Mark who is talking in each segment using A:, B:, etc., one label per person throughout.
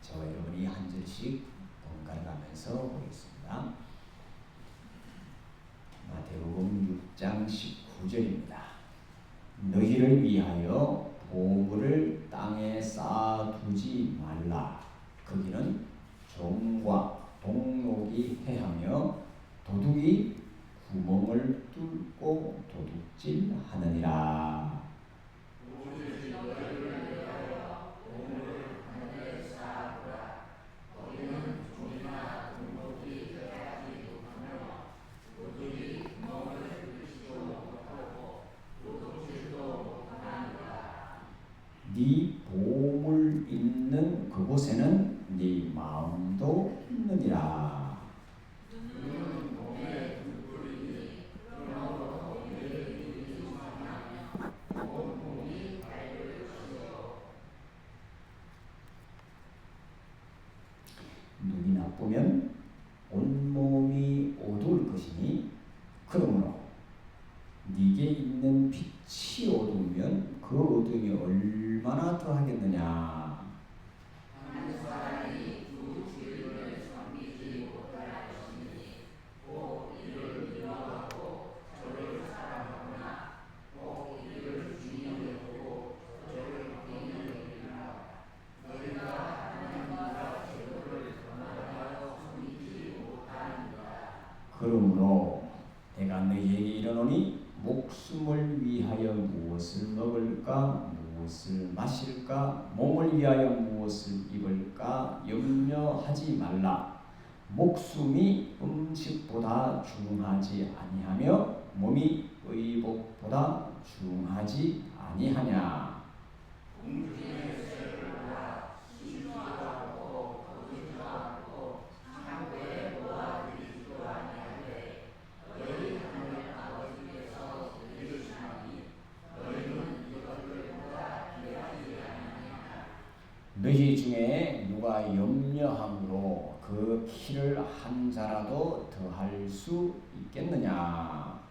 A: 저와 여러분이 한 절씩 번갈아 가면서 보겠습니다. 마태복음 6장 19절입니다. 너희를 위하여 보물을 땅에 쌓아두지 말라. 거기는 종과 동록이 해하며 도둑이 구멍을 뚫고 도둑질하느니라. 네 보물 있는 그곳에는 네 마음도 있느니라. 눈이 나쁘면 온몸이 어두울 것이니 그러므로 네게 있는 빛이 어두우면 그 어둠이 얼마나 더하겠느냐. 그러므로 내가 너희에게 이르노니 목숨을 위하여 무엇을 먹을까, 무엇을 마실까, 몸을 위하여 무엇을 입을까 염려하지 말라. 목숨이 음식보다 중하지 아니하며 몸이 의복보다 중하지 아니하냐. 너희 중에 누가 염려함으로 그 키를 한 자라도 더할 수 있겠느냐.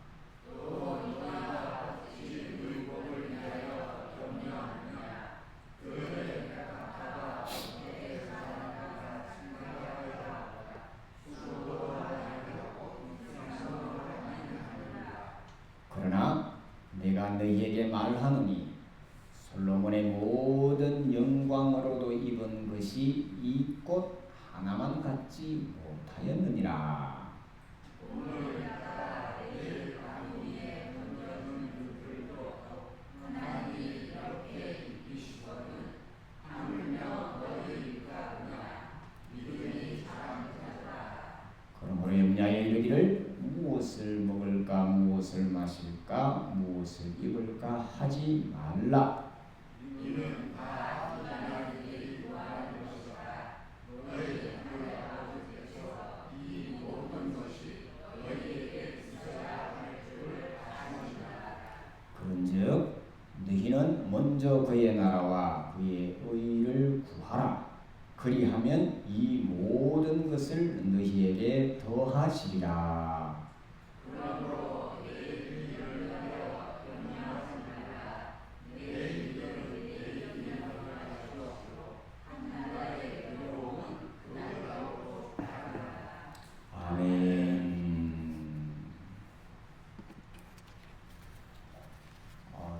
A: 그러나 내가 너희에게 말하노니 솔로몬의 모든 영광으로도 입은 것이 이 꽃 하나만 갖지 못하였느니라. 그러므로 염려하여 이르기를 무엇을 먹을까, 무엇을 마실까, 무엇을 입을까 하지 말라. 그런즉 너희는 먼저 그의 나라와 그의 의를 구하라. 그리하면 이 모든 것을 너희에게 더하시리라.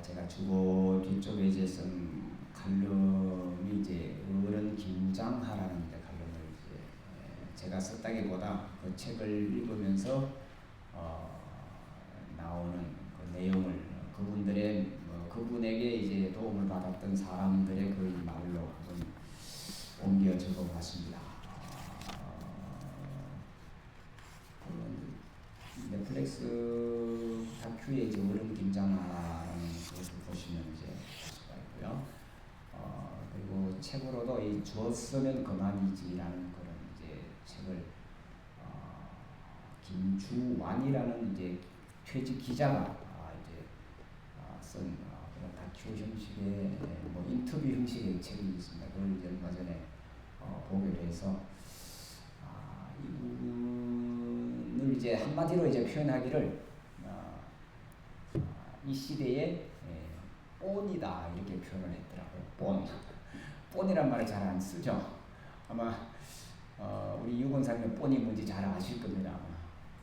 A: 제가 주보 뒤쪽에 이제 쓴 칼럼이 이제 어른 김장하라는 칼럼을 이제 제가 썼다기보다 그 책을 읽으면서 나오는 그 내용을 그분들의 그분에게 이제 도움을 받았던 사람들의 그 말로 한번 옮겨 적어봤습니다. 넷플릭스 다큐에 이제 어른 김장하라는 것을 보시면 이제 알 수가 있고요. 그리고 책으로도 이 주었으면 그만이지라는 그런 이제 책을 김주완이라는 이제 퇴직 기자가 이제 쓴 그런 다큐 형식의 뭐 인터뷰 형식의 책이 있습니다. 그걸 이제 얼마 전에 보게 돼서 이분을 이제 한마디로 이제 표현하기를 이 시대에 뻔이다 이렇게 표현을 했더라고요. 뻔이란 말을 잘 안 쓰죠. 아마 우리 유건사님은 본이 뭔지 잘 아실 겁니다.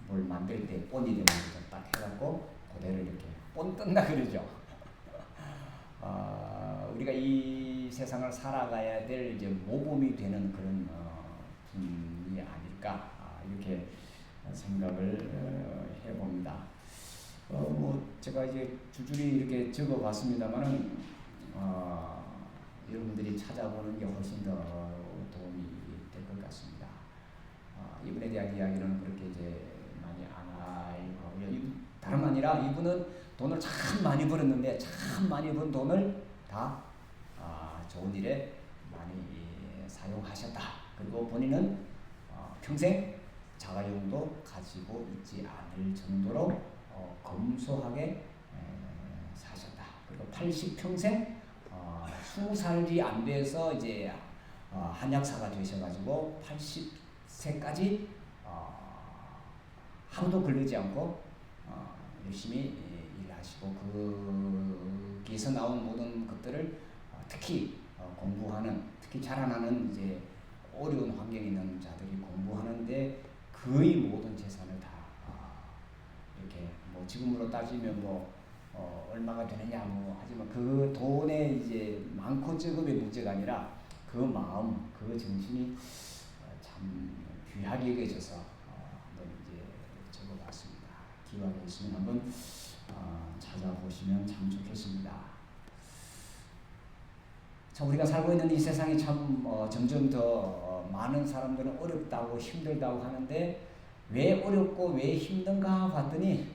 A: 뭘 만들 때 본이 되는 거죠. 딱 해갖고 그대로 이렇게 본 뜬다 그러죠. 우리가 이 세상을 살아가야 될 이제 모범이 되는 그런 분이 아닐까 이렇게 생각을 해봅니다. 뭐 제가 이제 줄줄이 이렇게 적어봤습니다만은 여러분들이 찾아보는 게 훨씬 더 도움이 될 것 같습니다. 이분에 대한 이야기는 그렇게 이제 많이 안 하고요. 다름 아니라 이분은 돈을 참 많이 벌었는데 참 많이 번 돈을 다 좋은 일에 많이 사용하셨다. 그리고 본인은 평생 자가용도 가지고 있지 않을 정도로 검소하게 사셨다. 그리고 80평생 20살이 안 돼서 이제 한약사가 되셔가지고 80세까지 하루도 걸리지 않고 열심히 일하시고 거기서 나온 모든 것들을 특히 공부하는 특히 자라나는 이제 어려운 환경에 있는 자들이 공부하는데 거의 모든 재산을 다 이렇게 뭐 지금으로 따지면 뭐 얼마가 되느냐 뭐 하지만 그 돈에 이제 많고 적음의 문제가 아니라 그 마음 그 정신이 참 귀하게 여겨져서 한번 이제 적어봤습니다. 기회가 있으면 한번 찾아보시면 참 좋겠습니다. 참 우리가 살고 있는 이 세상이 참 점점 더 많은 사람들은 어렵다고 힘들다고 하는데 왜 어렵고 왜 힘든가 봤더니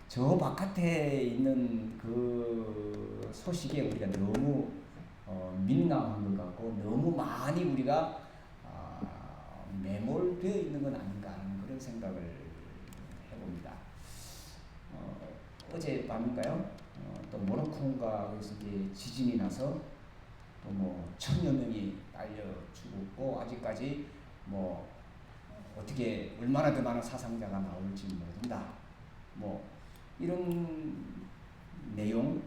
A: 저 바깥에 있는 그 소식에 우리가 너무 민감한 것 같고 너무 많이 우리가 매몰되어 있는 건 아닌가 하는 그런 생각을 해봅니다. 어제 밤인가요? 또 모로코인가 거기서 이제 지진이 나서 또 뭐 1000여 명이 딸려 죽었고 아직까지 뭐 어떻게 얼마나 더 많은 사상자가 나올지 모른다. 뭐 이런 내용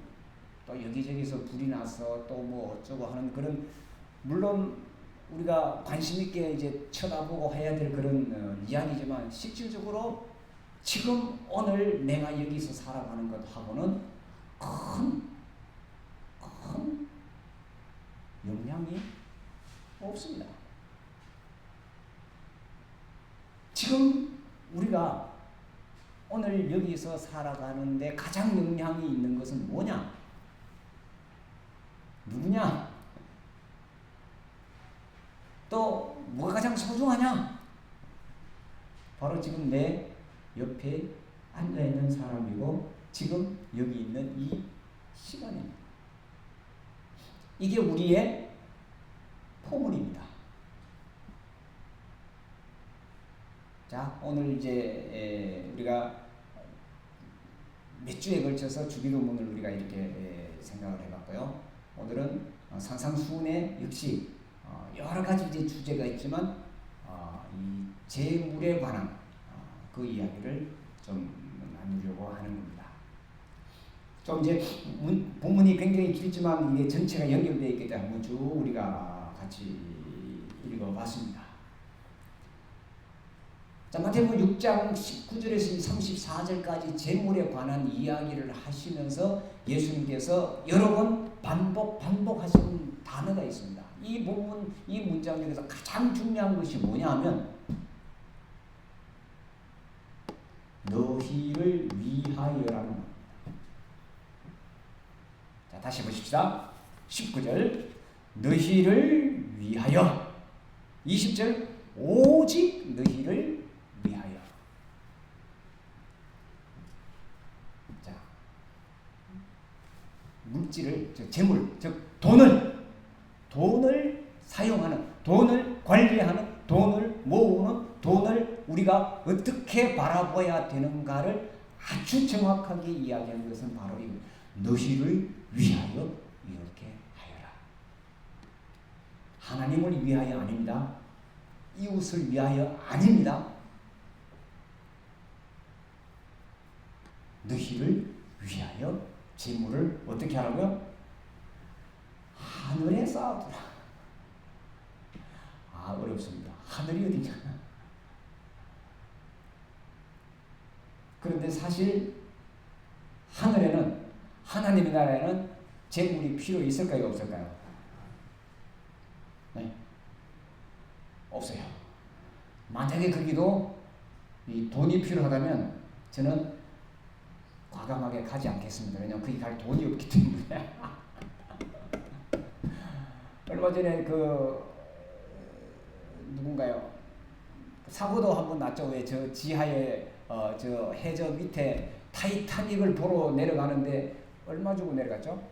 A: 또 여기저기서 불이 나서 또 뭐 어쩌고 하는 그런 물론 우리가 관심 있게 이제 쳐다보고 해야 될 그런 이야기지만 실질적으로 지금 오늘 내가 여기서 살아가는 것하고는 큰 영향이 없습니다. 지금 우리가 오늘 여기서 살아가는데 가장 영향이 있는 것은 뭐냐? 누구냐? 또 뭐가 가장 소중하냐? 바로 지금 내 옆에 앉아있는 사람이고 지금 여기 있는 이 시간입니다. 이게 우리의 포물입니다. 자, 오늘 이제 우리가 몇 주에 걸쳐서 주기도문을 우리가 이렇게 생각을 해봤고요. 오늘은 산상수훈에 역시 여러 가지 이제 주제가 있지만 이 재물에 관한 그 이야기를 좀 나누려고 하는 겁니다. 좀 이제 본문이 굉장히 길지만 이게 전체가 연결되어 있기 때문에 쭉 우리가 같이 읽어봤습니다. 자, 마태복음 6장 19절에서 34절까지 재물에 관한 이야기를 하시면서 예수님께서 여러 번 반복하신 단어가 있습니다. 이 본문, 이 문장 중에서 가장 중요한 것이 뭐냐 하면 너희를 위하여라는 겁니다. 자, 다시 보십시다. 19절 너희를 위하여 20절 오직 너희를 위하여. 자, 물질을 즉 재물 즉 돈을 사용하는 돈을 관리하는 돈을 모으는 돈을 우리가 어떻게 바라봐야 되는가를 아주 정확하게 이야기하는 것은 바로 이 너희를 위하여 이렇게 하여라. 하나님을 위하여 아닙니다. 이웃을 위하여 아닙니다. 너희를 위하여 재물을 어떻게 하라고요? 하늘에 쌓아두라. 어렵습니다. 하늘이 어디냐. 그런데 사실 하늘에는, 하나님의 나라에는 재물이 필요 있을까요, 없을까요? 네. 없어요. 만약에 거기도 이 돈이 필요하다면 저는 과감하게 가지 않겠습니다. 왜냐하면 거기 갈 돈이 없기 때문에. 얼마 전에 누군가요? 사고도 한번 났죠. 왜 저 지하에 저 해저 밑에 타이타닉을 보러 내려가는데 얼마 주고 내려갔죠?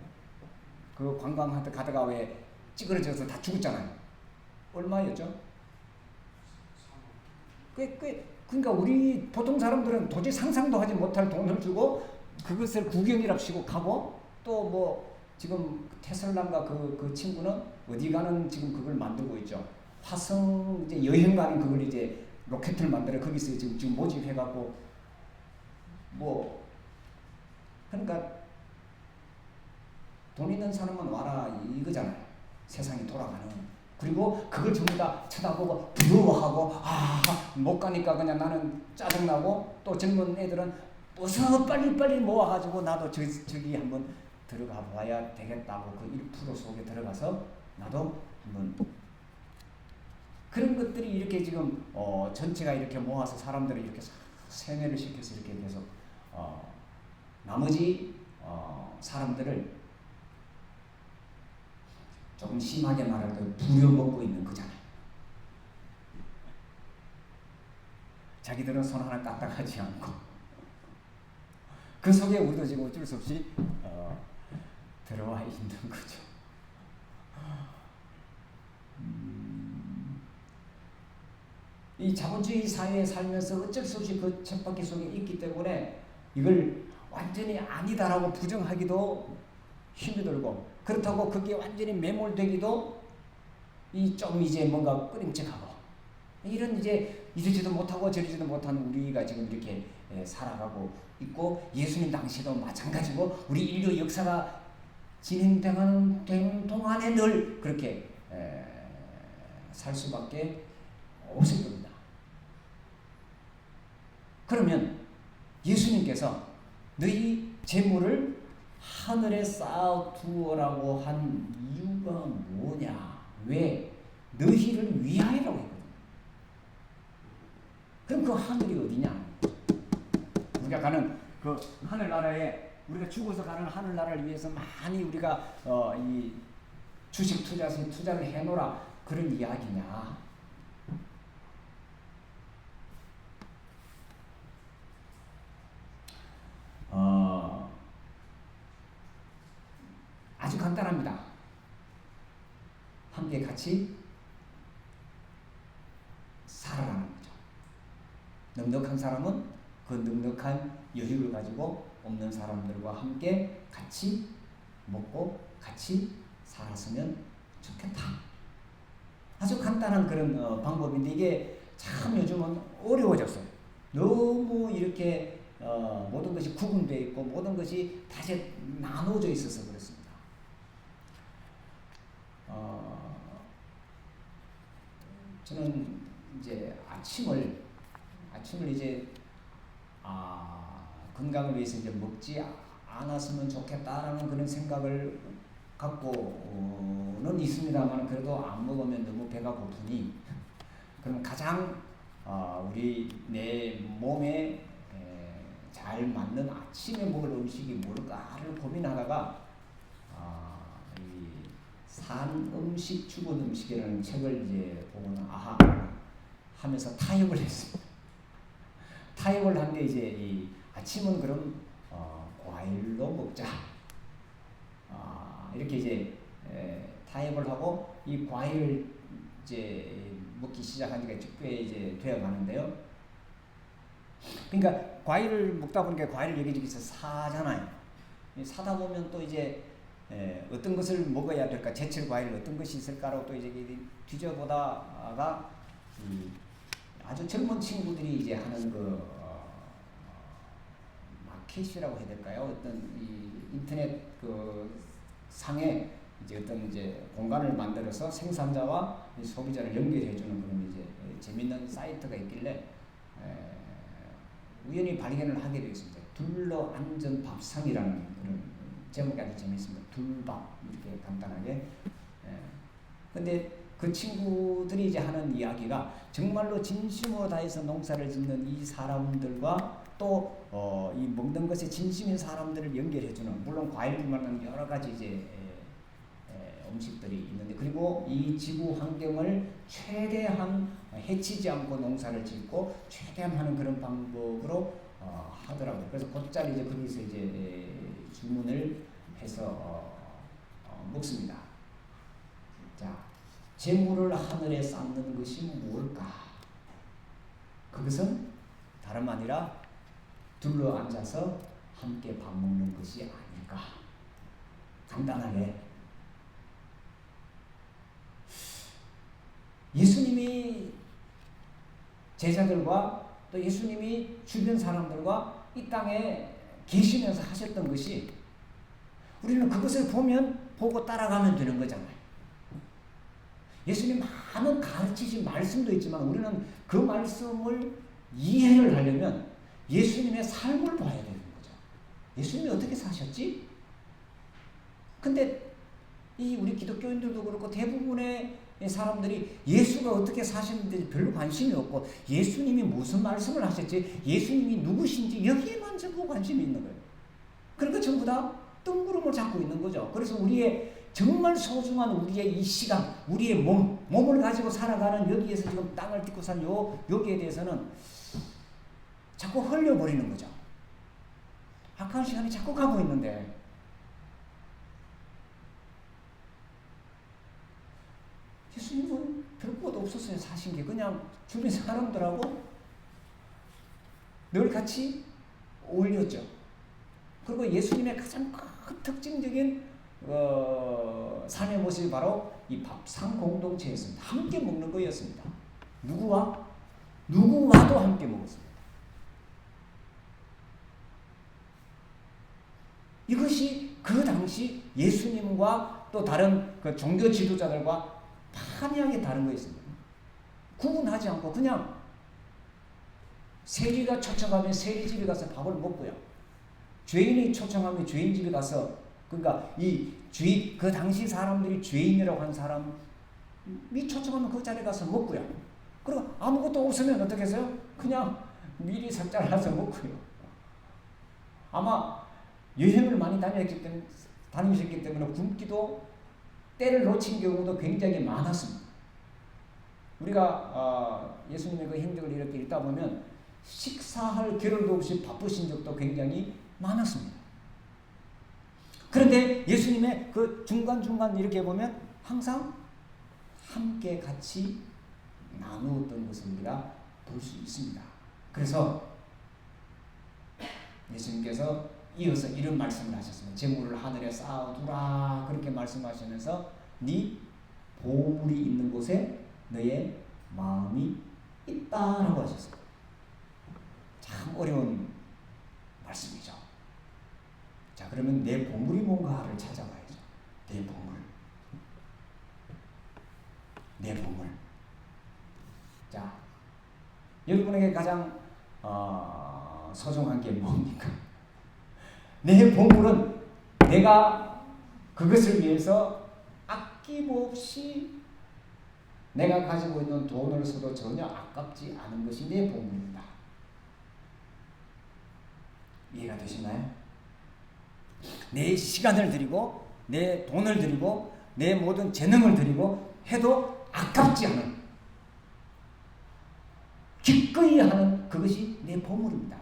A: 그 관광한테 가다가 왜 찌그러져서 다 죽었잖아요. 얼마였죠? 그러니까 우리 보통 사람들은 도저히 상상도 하지 못할 돈을 주고 그것을 구경이랍시고 가고, 또 뭐 지금 테슬라인가 그 친구는 어디 가는 지금 그걸 만들고 있죠. 화성 이제 여행 가는 그걸 이제 로켓을 만들어 거기서 지금 모집해갖고 뭐 그러니까 돈 있는 사람만 와라 이거잖아요. 세상이 돌아가는. 그리고 그걸 전부 다 쳐다보고 부러워하고 못 가니까 그냥 나는 짜증나고, 또 젊은 애들은 어서 빨리 모아가지고 나도 저기 한번 들어가 봐야 되겠다고 그 1% 속에 들어가서 나도 한번, 그런 것들이 이렇게 지금 전체가 이렇게 모아서 사람들을 이렇게 세뇌를 시켜서 이렇게 계속 나머지 사람들을 조금 심하게 말할 때 부려먹고 있는 거잖아요. 자기들은 손 하나 까딱하지 않고 그 속에 우리도 지금 어쩔 수 없이 들어와 있는 거죠. 이 자본주의 사회에 살면서 어쩔 수 없이 그 쳇바퀴 속에 있기 때문에 이걸 완전히 아니다라고 부정하기도 힘이 들고, 그렇다고 그게 완전히 매몰되기도 좀 이제 뭔가 꺼림칙하고, 이런 이제 이러지도 못하고 저러지도 못한 우리가 지금 이렇게 살아가고 있고, 예수님 당시도 마찬가지고 우리 인류 역사가 진행되는 동안에 늘 그렇게 살 수밖에 없을 겁니다. 그러면 예수님께서 너희 재물을 하늘에 쌓아두어라고 한 이유가 뭐냐? 왜? 너희를 위하여라고 했거든요. 그럼 그 하늘이 어디냐? 우리가 가는 그 하늘나라에, 우리가 죽어서 가는 하늘나라를 위해서 많이 우리가 이 주식 투자를 해놓으라, 그런 이야기냐? 아주 간단합니다. 함께 같이 살아가는 거죠. 넉넉한 사람은 그 넉넉한 여유를 가지고 없는 사람들과 함께 같이 먹고 같이 살았으면 좋겠다. 아주 간단한 그런 방법인데, 이게 참 요즘은 어려워졌어요. 너무 이렇게 모든 것이 구분되어 있고 모든 것이 다시 나눠져 있어서 그렇습니다. 저는 이제 아침을 이제 건강을 위해서 이제 먹지 않았으면 좋겠다라는 그런 생각을 갖고는 있습니다만, 그래도 안 먹으면 너무 배가 고프니, 그럼 가장 우리 내 몸에 잘 맞는 아침에 먹을 음식이 뭘까를 고민하다가 이 산음식 죽은 음식이라는 책을 이제 보고는 하면서 타협을 했습니다. 타협을 한 게 이제 이 아침은 그럼 과일로 먹자. 이렇게 이제 타협을 하고 이 과일을 이제 먹기 시작한 지가 꽤 이제 되어 가는데요. 그러니까 과일을 먹다 보니까 과일을 여기저기서 사잖아요. 사다 보면 또 이제 어떤 것을 먹어야 될까, 제철 과일 어떤 것이 있을까라고 또 이제 뒤져보다가 아주 젊은 친구들이 이제 하는 그 마켓이라고 해야 될까요? 어떤 이 인터넷 그 상에 이제 어떤 이제 공간을 만들어서 생산자와 소비자를 연결해주는 그런 이제 재밌는 사이트가 있길래 우연히 발견을 하게 되었습니다. 둘러 앉은 밥상이라는 그런 제목이 아주 재밌습니다. 둘밥 이렇게 간단하게. 근데 그 친구들이 이제 하는 이야기가 정말로 진심으로 다해서 농사를 짓는 이 사람들과 또 이 먹는 것에 진심인 사람들을 연결해주는, 물론 과일뿐만 여러 가지 이제 음식들이 있는데, 그리고 이 지구 환경을 최대한 해치지 않고 농사를 짓고 최대한 하는 그런 방법으로 하더라고요. 그래서 곧잘 이제 거기서 이제 주문을 해서 먹습니다. 자, 재물을 하늘에 쌓는 것이 무엇일까? 그것은 다름 아니라 둘러 앉아서 함께 밥 먹는 것이 아닐까. 간단하게 예수님이 제자들과 또 예수님이 주변 사람들과 이 땅에 계시면서 하셨던 것이, 우리는 그것을 보고 따라가면 되는 거잖아요. 예수님 많은 가르치신 말씀도 있지만 우리는 그 말씀을 이해를 하려면 예수님의 삶을 봐야 되는 거죠. 예수님이 어떻게 사셨지? 근데 이 우리 기독교인들도 그렇고 대부분의 사람들이 예수가 어떻게 사셨는지 별로 관심이 없고, 예수님이 무슨 말씀을 하셨지, 예수님이 누구신지 여기에만 전부 관심이 있는 거예요. 그러니까 전부 다 뜬구름을 잡고 있는 거죠. 그래서 우리의 정말 소중한 우리의 이 시간, 우리의 몸을 가지고 살아가는 여기에서 지금 땅을 딛고 산 여기에 대해서는 자꾸 흘려버리는 거죠. 아까운 시간이 자꾸 가고 있는데, 예수님은 별것도 없었어요. 사신 게 그냥 주변 사람들하고 늘 같이 어울렸죠. 그리고 예수님의 가장 큰 특징적인 삶의 모습이 바로 이 밥상 공동체였습니다. 함께 먹는 거였습니다. 누구와도 함께 먹었습니다. 이것이 그 당시 예수님과 또 다른 그 종교 지도자들과 판이하게 다른 거였습니다. 구분하지 않고 그냥 세리가 초청하면 세리집에 가서 밥을 먹고요. 죄인이 초청하면 죄인집에 가서, 그러니까 그 당시 사람들이 죄인이라고 한 사람이 초청하면 그 자리에 가서 먹고요. 그리고 아무것도 없으면 어떻게 해서요? 그냥 미리 삭잘라서 먹고요. 아마 여행을 많이 다니셨기 때문에 굶기도 때를 놓친 경우도 굉장히 많았습니다. 우리가 예수님의 그 행적을 이렇게 읽다 보면 식사할 겨를도 없이 바쁘신 적도 굉장히 많았습니다. 그런데 예수님의 그 중간중간 이렇게 보면 항상 함께 같이 나누었던 것을 우리가 볼 수 있습니다. 그래서 예수님께서 이어서 이런 말씀을 하셨습니다. 재물을 하늘에 쌓아두라, 그렇게 말씀하시면서 네 보물이 있는 곳에 너의 마음이 있다라고 하셨어요. 참 어려운 말씀이죠. 자, 그러면 내 보물이 뭔가를 찾아봐야죠. 내 보물. 자, 여러분에게 가장 소중한 게 뭡니까? 내 보물은 내가 그것을 위해서 아낌없이 내가 가지고 있는 돈을 써도 전혀 아깝지 않은 것이 내 보물입니다. 이해가 되시나요? 내 시간을 드리고 내 돈을 드리고 내 모든 재능을 드리고 해도 아깝지 않은, 기꺼이 하는 그것이 내 보물입니다.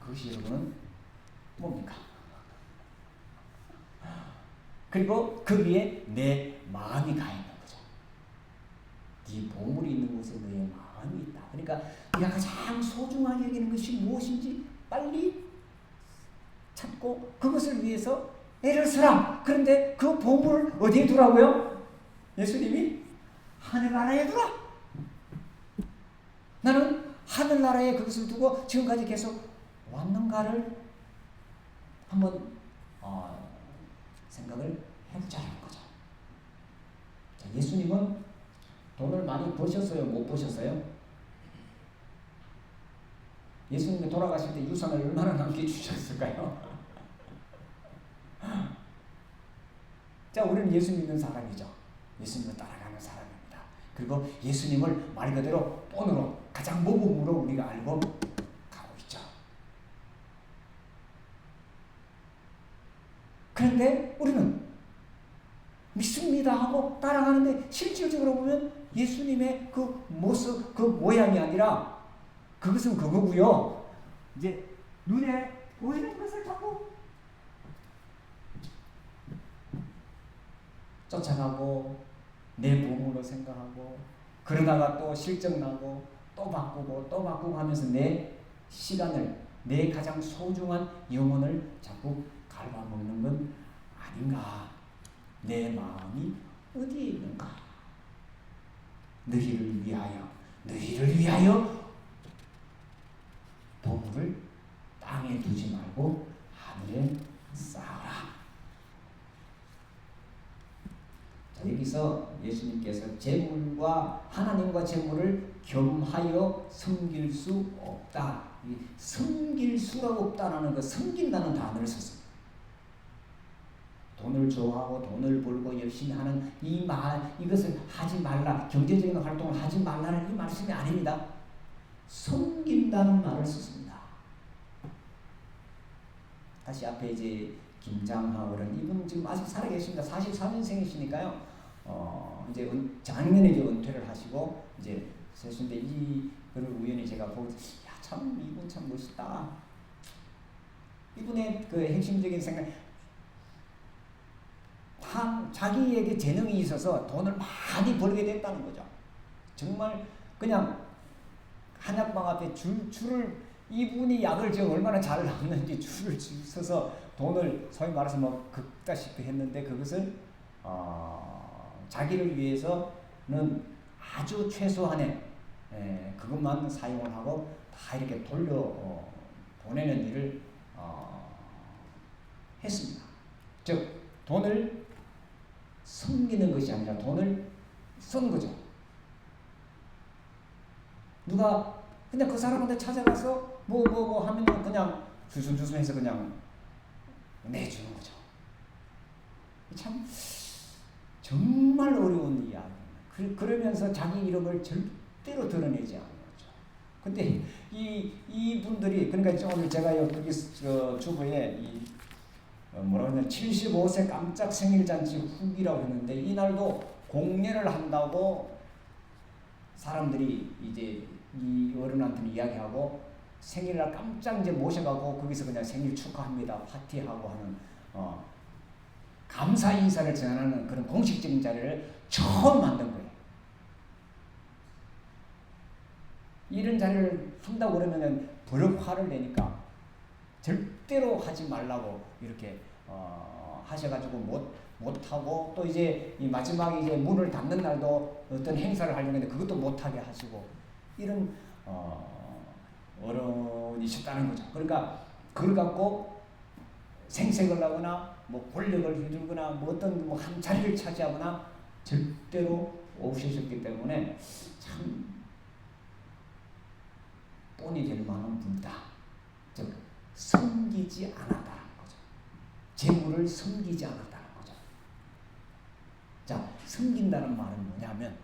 A: 그것이 여러분은 뭡니까? 그리고 그 위에 내 마음이 가 있는 거죠. 네 보물이 있는 곳에 너의 마음이 있다. 그러니까 네가 가장 소중하게 여기는 것이 무엇인지 빨리 찾고 그것을 위해서 애를 쓰라. 그런데 그 보물을 어디에 두라고요? 예수님이 하늘나라에 두라. 나는 하늘나라에 그것을 두고 지금까지 계속 왔는가를 한번 생각을 해보자는 거죠. 자, 예수님은 돈을 많이 버셨어요? 못 버셨어요? 예수님이 돌아가실 때 유산을 얼마나 남겨주셨을까요? 자, 우리는 예수 믿는 사람이죠. 예수님을 따라가는 사람입니다. 그리고 예수님을 말 그대로 본으로 가장 모범으로 우리가 알고 가고 있죠. 그런데 우리는 믿습니다 하고 따라가는데 실질적으로 보면 예수님의 그 모습, 그 모양이 아니라 그것은 그거고요. 이제 눈에 보이는 것을 자꾸 쫓아가고 내 몸으로 생각하고 그러다가 또 실증나고 또 바꾸고 하면서 내 시간을, 내 가장 소중한 영혼을 자꾸 갉아먹는 건 아닌가. 내 마음이 어디에 있는가. 너희를 위하여 보물을 땅에 두지 말고 하늘에 쌓아라. 자, 여기서 예수님께서 재물과 하나님과 재물을 겸하여 섬길 수 없다. 섬길 수가 없다라는 그 섬긴다는 단어를 썼습니다. 돈을 좋아하고 돈을 벌고 열심히 하는 이것을 하지 말라, 경제적인 활동을 하지 말라는 이 말씀이 아닙니다. 섬긴다는 말을 썼습니다. 다시 앞에 이제 김장하 어른, 이분 지금 아직 살아계십니다. 44년생이시니까요. 이제 작년에 이제 은퇴를 하시고 이제 세신데 이거를 우연히 제가 보고 참 이분 참 멋있다. 이분의 그 핵심적인 생각. 자기에게 재능이 있어서 돈을 많이 벌게 됐다는 거죠. 정말 그냥 한약방 앞에 줄을, 이분이 약을 지금 얼마나 잘 나왔는지 줄을 서서 돈을 소위 말해서 뭐 긁다시피 했는데 그것을 자기를 위해서는 아주 최소한의 그것만 사용을 하고 다 이렇게 돌려 보내는 일을 했습니다. 즉 돈을 섬기는 것이 아니라 돈을 쓰는 거죠. 누가 그냥 그 사람한테 찾아가서 뭐 하면 그냥 주순주순해서 그냥 내주는 거죠. 참 정말 어려운 이야기입니다. 그러면서 자기 이름을 절대로 드러내지 않는 거죠. 근데 이 분들이, 그러니까 오늘 제가 여기 주부에 뭐라고 하냐, 75세 깜짝 생일잔치 후기라고 했는데 이날도 공연을 한다고 사람들이 이제 이 어른한테 이야기하고 생일날 깜짝 이제 모셔가고 거기서 그냥 생일 축하합니다 파티하고 하는 감사 인사를 전하는 그런 공식적인 자리를 처음 만든 거예요. 이런 자리를 한다고 그러면 버럭 화를 내니까 절대로 하지 말라고 이렇게 하셔가지고 못하고, 또 이제 이 마지막에 이제 문을 닫는 날도 어떤 행사를 하려고 했는데 그것도 못하게 하시고, 이런 어른이셨다는 거죠. 그러니까 그걸 갖고 생색을 하거나 뭐 권력을 휘둘거나 뭐 어떤 한 자리를 차지하거나 절대로 없으셨기 때문에 참 본이 될 만한 분이다. 즉 섬기지 않았다는 거죠. 재물을 섬기지 않았다는 거죠. 자, 섬긴다는 말은 뭐냐면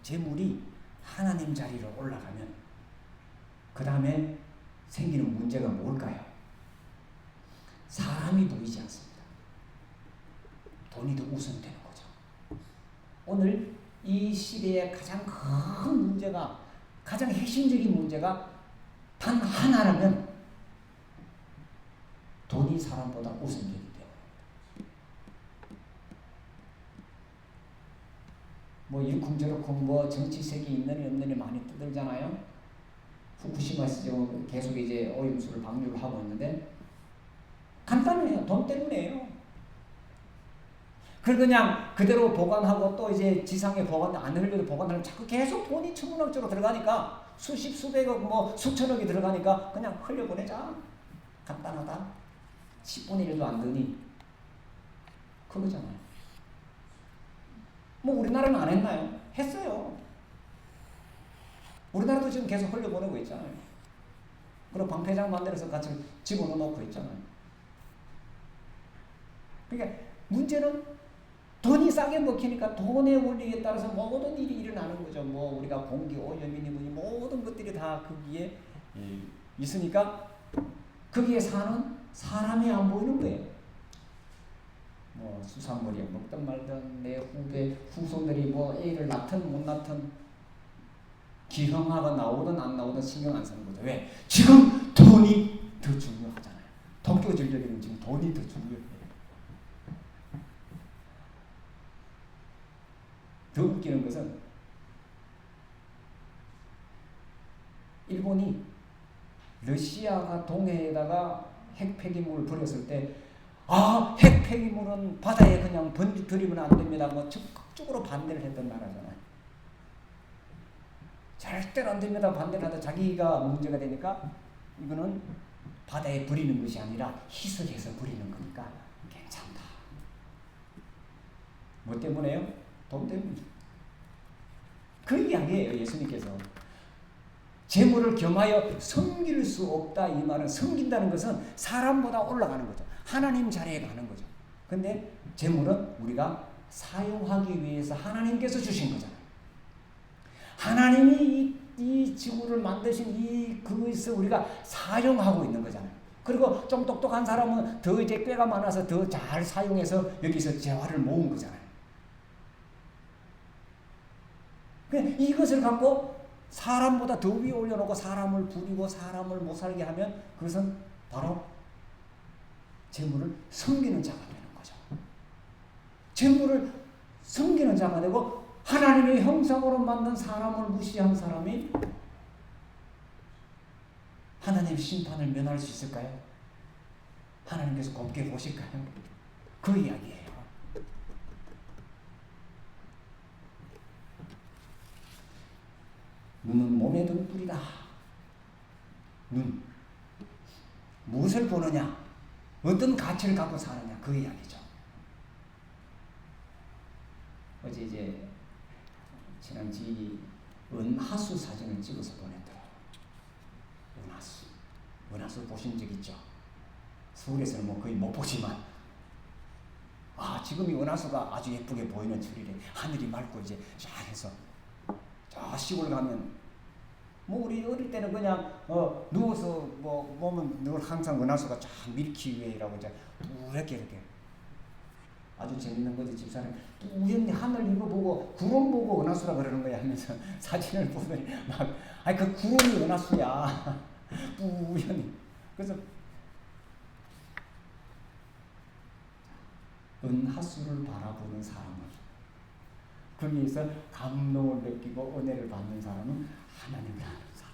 A: 재물이 하나님 자리로 올라가면 그 다음에 생기는 문제가 뭘까요? 사람이 보이지 않습니다. 돈이 더 우선되는 거죠. 오늘 이 시대의 가장 큰 문제가, 가장 핵심적인 문제가 단 하나라면 돈이 사람보다 우선되기 때문에. 뭐 이러쿵저러쿵 뭐 정치색이 있느니 없느니 많이 떠들잖아요. 후쿠시마에서 계속 이제 오염수를 방류를 하고 있는데 간단해요. 돈 때문에요. 그냥 그대로 보관하고 또 이제 지상에 보관 안 흘려도 보관하면 자꾸 계속 돈이 천문학적으로 들어가니까 수십 수백억 뭐 수천억이 들어가니까 그냥 흘려보내자. 간단하다. 10분의 1도 안 드니 그거잖아요. 뭐 우리나라는 안 했나요? 했어요. 우리나라도 지금 계속 흘려보내고 있잖아요. 그리고 방패장 만들어서 같이 집어넣고 있잖아요. 그러니까 문제는 돈이 싸게 먹히니까 돈의 원리에 따라서 모든 일이 일어나는 거죠. 뭐 우리가 공기, 오염이니 뭐니 모든 것들이 다 거기에 있으니까 거기에 사는 사람이 안 보이는 거예요. 뭐 수산물이 먹든 말든 내 후손들이 뭐 애를 낳든 못 낳든 기형아가 나오든 안 나오든 신경 안 쓰는 거죠. 왜? 지금 돈이 더 중요하잖아요. 도쿄 전력에는 지금 돈이 더 중요해요. 더 웃기는 것은 일본이 러시아가 동해에다가 핵폐기물을 버렸을 때 핵폐기물은 바다에 그냥 버리면 안 됩니다. 뭐 적극적으로 반대를 했던 나라잖아요. 절대로 안 됩니다. 반대를 하다 자기가 문제가 되니까 이거는 바다에 버리는 것이 아니라 희석해서 버리는 거니까 괜찮다. 뭐 때문에요? 돈 때문이죠. 그 이야기예요. 예수님께서 재물을 겸하여 섬길 수 없다. 이 말은 섬긴다는 것은 사람보다 올라가는 거죠. 하나님 자리에 가는 거죠. 근데 재물은 우리가 사용하기 위해서 하나님께서 주신 거잖아요. 하나님이 이 지구를 만드신 그것을 우리가 사용하고 있는 거잖아요. 그리고 좀 똑똑한 사람은 더 이제 꾀가 많아서 더 잘 사용해서 여기서 재화를 모은 거잖아요. 이것을 갖고 사람보다 더 위에 올려놓고 사람을 부리고 사람을 못 살게 하면 그것은 바로 재물을 섬기는 자가 되는 거죠. 재물을 섬기는 자가 되고 하나님의 형상으로 만든 사람을 무시한 사람이 하나님의 심판을 면할 수 있을까요? 하나님께서 곱게 보실까요? 그 이야기예요. 눈은 몸의 등불이다. 눈. 무엇을 보느냐? 어떤 가치를 갖고 사느냐? 그 이야기죠. 어제 이제 지난 지인이 은하수 사진을 찍어서 보냈더라고요. 은하수 보신 적 있죠? 서울에서는 뭐 거의 못 보지만 지금 이 은하수가 아주 예쁘게 보이는 철이래. 하늘이 맑고 이제 쫙 해서 저 시골 가면 뭐 우리 어릴 때는 그냥 누워서 뭐 보면 늘 항상 은하수가 쫙 밀키웨이라고 이제 이렇게 아주 재밌는 거지. 집사람 우연히 하늘 이거 보고 구름 보고 은하수라 그러는 거야 하면서 사진을 보더니 그 구름이 은하수야. 우연히. 그래서 은하수를 바라보는 사람은 거기에서 감동을 느끼고 은혜를 받는 사람은 하나님을 아는 사람.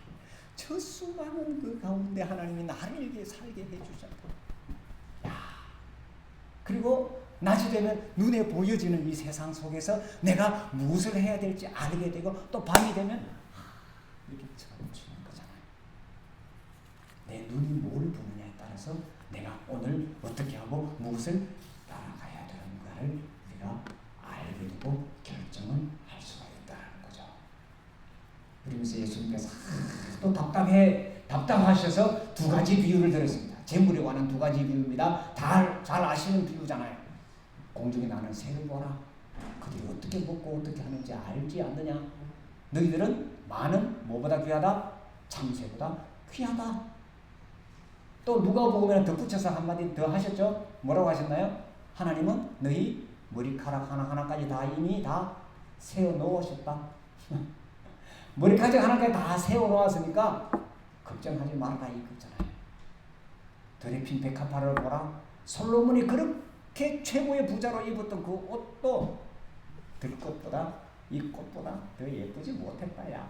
A: 저 수많은 그 가운데 하나님이 나를 이렇게 살게 해주셨다. 그리고 낮이 되면 눈에 보여지는 이 세상 속에서 내가 무엇을 해야 될지 알게 되고 또 밤이 되면 이렇게 쳐주는 거잖아요. 내 눈이 뭘 보느냐에 따라서 내가 오늘 어떻게 하고 무엇을 따라가야 되는가를 우리가 알게 되고 결정을 할 수가 있다는 거죠. 그러면서 예수님께서 또 답답하셔서 두 가지 비유를 들었습니다. 재물에 관한 두 가지 비유입니다. 잘 아시는 비유잖아요. 공중에 나는 새를 보라. 그들이 어떻게 먹고 어떻게 하는지 알지 않느냐. 너희들은 많은 뭐보다 귀하다? 참새보다 귀하다. 또 누가복음에는 덧붙여서 한마디 더 하셨죠? 뭐라고 하셨나요? 하나님은 너희 머리카락 하나하나까지 다 이미 다 세워 놓으셨다. 머리카락 하나까지 다 세워 놓았으니까 걱정하지 말라 이거잖아요. 드레핀 백합화를 보라. 솔로몬이 그렇게 최고의 부자로 입었던 그 옷도 들꽃보다 이 꽃보다 더 예쁘지 못했다야.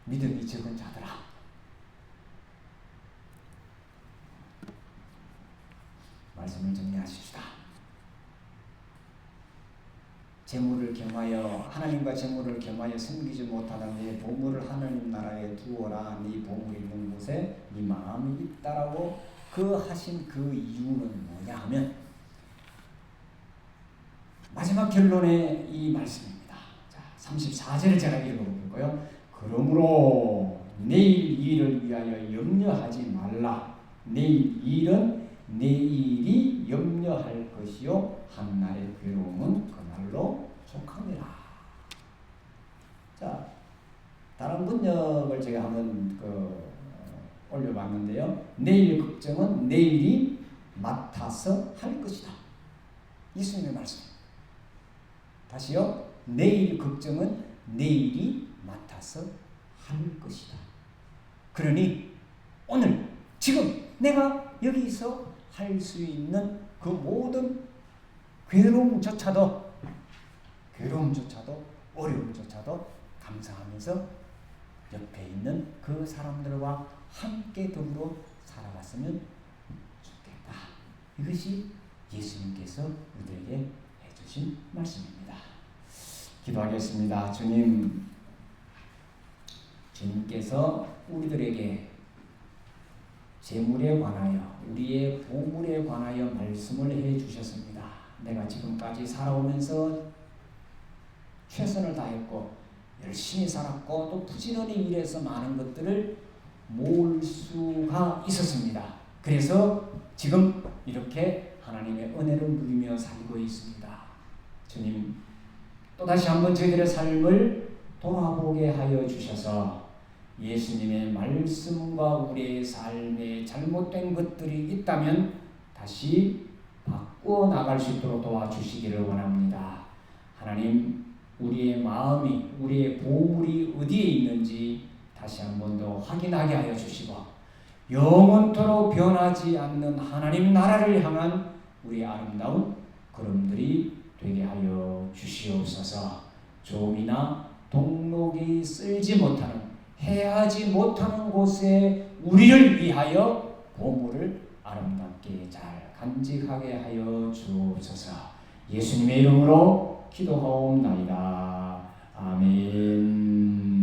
A: 믿음이 적은 자들아. 말씀을 정리하십시다. 재물을 겸하여 하나님과 재물을 겸하여 섬기지 못하다 내 보물을 하나님 나라에 두어라. 네 보물이 있는 곳에 네 마음이 있다라고 그 하신 그 이유는 뭐냐 하면 마지막 결론의 이 말씀입니다. 자, 34절을 제가 읽어볼까요? 그러므로 내일 일을 위하여 염려하지 말라. 내일 일은 내일이 염려할 것이요 한날의 괴로움은 그날로 족합니다. 자, 다른 번역을 제가 한번 올려봤는데요. 내일 걱정은 내일이 맡아서 할 것이다. 예수님의 말씀. 다시요. 내일 걱정은 내일이 맡아서 할 것이다. 그러니 오늘 지금 내가 여기서 할 수 있는 그 모든 괴로움조차도 어려움조차도 감사하면서 옆에 있는 그 사람들과 함께 더불어 살아갔으면 좋겠다. 이것이 예수님께서 우리에게 해주신 말씀입니다. 기도하겠습니다. 주님께서 우리들에게 재물에 관하여 우리의 보물에 관하여 말씀을 해주셨습니다. 내가 지금까지 살아오면서 최선을 다했고 열심히 살았고 또 부지런히 일해서 많은 것들을 모을 수가 있었습니다. 그래서 지금 이렇게 하나님의 은혜를 누리며 살고 있습니다. 주님, 또다시 한번 저희들의 삶을 돌아보게 하여 주셔서 예수님의 말씀과 우리의 삶에 잘못된 것들이 있다면 다시 바꾸어 나갈 수 있도록 도와주시기를 원합니다. 하나님, 우리의 마음이, 우리의 보물이 어디에 있는지 다시 한 번 더 확인하게 하여 주시고 영원토록 변하지 않는 하나님 나라를 향한 우리의 아름다운 걸음들이 되게 하여 주시옵소서. 좀이나 동록이 쓸지 못하는, 해하지 못하는 곳에 우리를 위하여 보물을 아름답게 잘 간직하게 하여 주옵소서. 예수님의 이름으로 기도하옵나이다. 아멘.